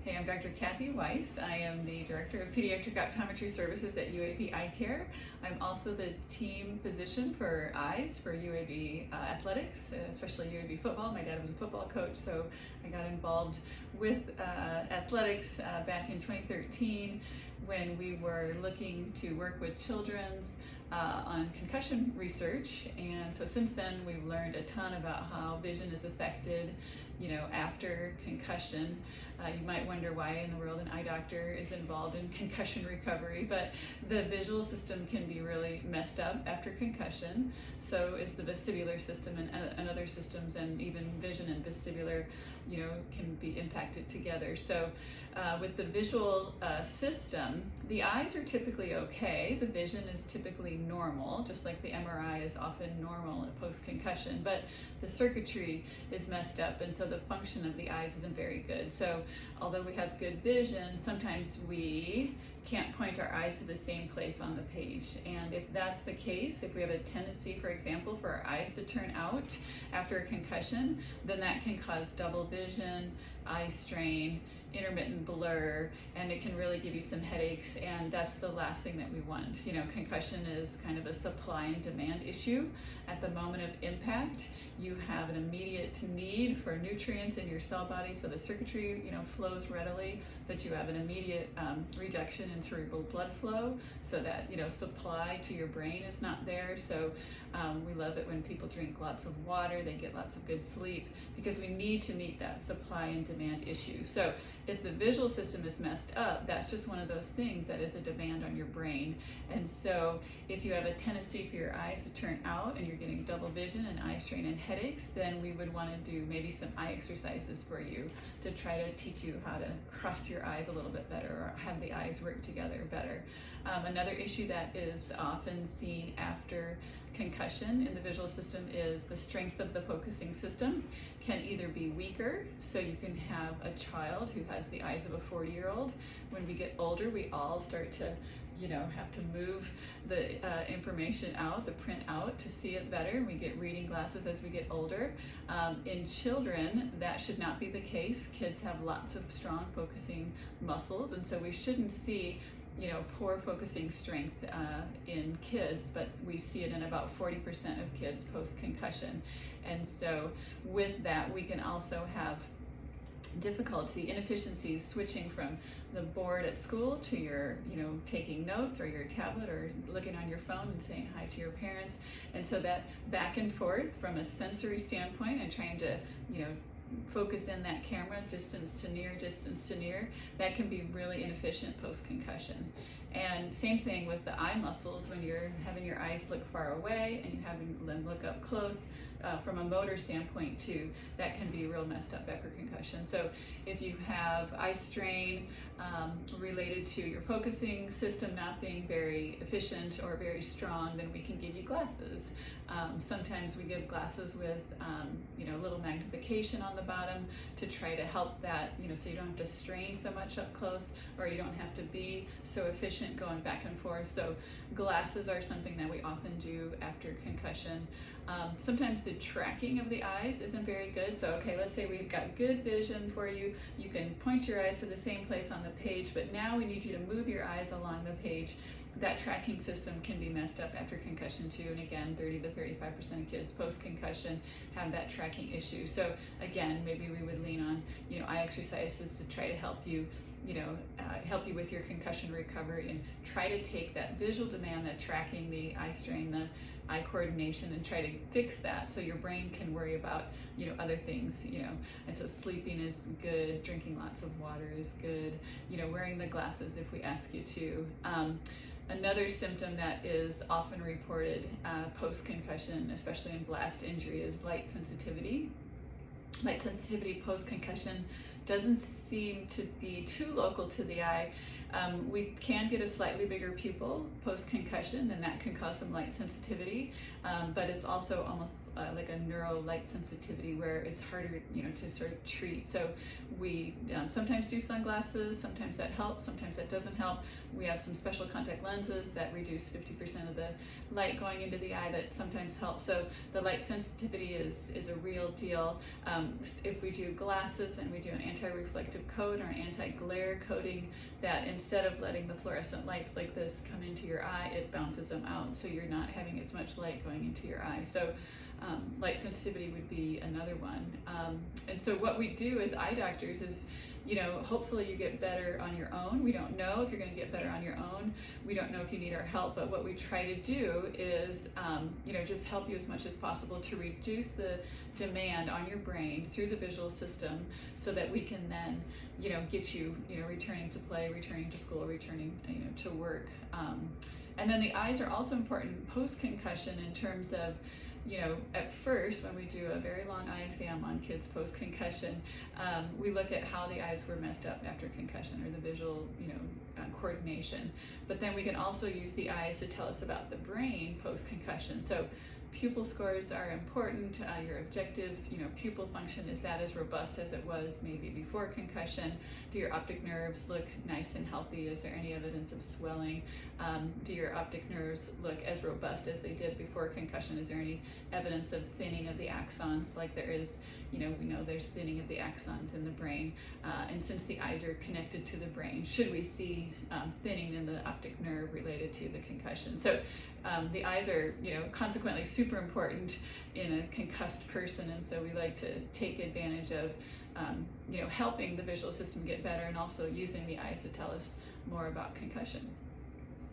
Hey, I'm Dr. Kathy Weise. I am the Director of Pediatric Optometry Services at UAB Eye Care. I'm also the team physician for eyes for UAB athletics, especially UAB football. My dad was a football coach, so I got involved with athletics back in 2013 when we were looking to work with children's on concussion research. And so since then we've learned a ton about how vision is affected after concussion. You might wonder why in the world an eye doctor is involved in concussion recovery, but the visual system can be really messed up after concussion. So is the vestibular system and other systems, and even vision and vestibular can be impacted together. So with the visual system, the eyes are typically okay. The vision is typically normal, just like the MRI is often normal post-concussion, but the circuitry is messed up, and so the function of the eyes isn't very good. So although we have good vision, sometimes we can't point our eyes to the same place on the page. And if that's the case, if we have a tendency, for example, for our eyes to turn out after a concussion, then that can cause double vision, eye strain, intermittent blur, and it can really give you some headaches, and that's the last thing that we want. Concussion is kind of a supply and demand issue. At the moment of impact, you have an immediate need for nutrients in your cell body, so the circuitry flows readily, but you have an immediate reduction in cerebral blood flow, so that supply to your brain is not there. So we love it when people drink lots of water, they get lots of good sleep, because we need to meet that supply and demand issue. So if the visual system is messed up, that's just one of those things that is a demand on your brain. And so if you have a tendency for your eyes to turn out and you're getting double vision and eye strain and headaches, then we would want to do maybe some eye exercises for you to try to teach you how to cross your eyes a little bit better, or have the eyes work together better. Another issue that is often seen after concussion in the visual system is the strength of the focusing system can either be weaker, so you can have a child who has the eyes of a 40-year-old. When we get older, we all start to have to move the information out, the print out, to see it better. We get reading glasses as we get older. In children, that should not be the case. Kids have lots of strong focusing muscles, and so we shouldn't see poor focusing strength in kids, but we see it in about 40% of kids post-concussion. And so with that, we can also have difficulty, inefficiencies switching from the board at school to your, taking notes, or your tablet, or looking on your phone and saying hi to your parents. And so that back and forth from a sensory standpoint and trying to, focus in that camera, distance to near, that can be really inefficient post-concussion. And same thing with the eye muscles. When you're having your eyes look far away and you having them look up close, from a motor standpoint too, that can be real messed up after concussion. So if you have eye strain related to your focusing system not being very efficient or very strong, then we can give you glasses. Sometimes we give glasses with a little magnification on the bottom to try to help that, so you don't have to strain so much up close, or you don't have to be so efficient going back and forth. So glasses are something that we often do after concussion. Sometimes the tracking of the eyes isn't very good. So okay, let's say we've got good vision for you. You can point your eyes to the same place on the page, but now we need you to move your eyes along the page. That tracking system can be messed up after concussion too. And again, 30 to 35% of kids post-concussion have that tracking issue. So again, maybe we would lean on eye exercises to try to help you help you with your concussion recovery, and try to take that visual demand, that tracking, the eye strain, the eye coordination, and try to fix that so your brain can worry about other things. And so sleeping is good, drinking lots of water is good, wearing the glasses if we ask you to. Another symptom that is often reported post-concussion, especially in blast injury, is light sensitivity. Light sensitivity post-concussion doesn't seem to be too local to the eye. We can get a slightly bigger pupil post-concussion, and that can cause some light sensitivity, but it's also almost like a neuro light sensitivity where it's harder to sort of treat. So we sometimes do sunglasses, sometimes that helps, sometimes that doesn't help. We have some special contact lenses that reduce 50% of the light going into the eye that sometimes help. So the light sensitivity is a real deal. If we do glasses and we do an anti-reflective coat or an anti-glare coating that instead of letting the fluorescent lights like this come into your eye, it bounces them out, so you're not having as much light going into your eye. So light sensitivity would be another one. And so what we do as eye doctors is, hopefully you get better on your own. We don't know if you're going to get better on your own. We don't know if you need our help, but what we try to do is, just help you as much as possible to reduce the demand on your brain through the visual system so that we can then, get you, returning to play, returning to school, returning, to work. And then the eyes are also important post-concussion in terms of, at first, when we do a very long eye exam on kids post-concussion, we look at how the eyes were messed up after concussion, or the visual, coordination. But then we can also use the eyes to tell us about the brain post-concussion. So pupil scores are important. Your objective, pupil function, is that as robust as it was maybe before concussion? Do your optic nerves look nice and healthy? Is there any evidence of swelling? Do your optic nerves look as robust as they did before concussion? Is there any evidence of thinning of the axons like there is? We know there's thinning of the axons in the brain. And since the eyes are connected to the brain, should we see thinning in the optic nerve related to the concussion? So the eyes are, consequently super important in a concussed person, and so we like to take advantage of, helping the visual system get better, and also using the eyes to tell us more about concussion.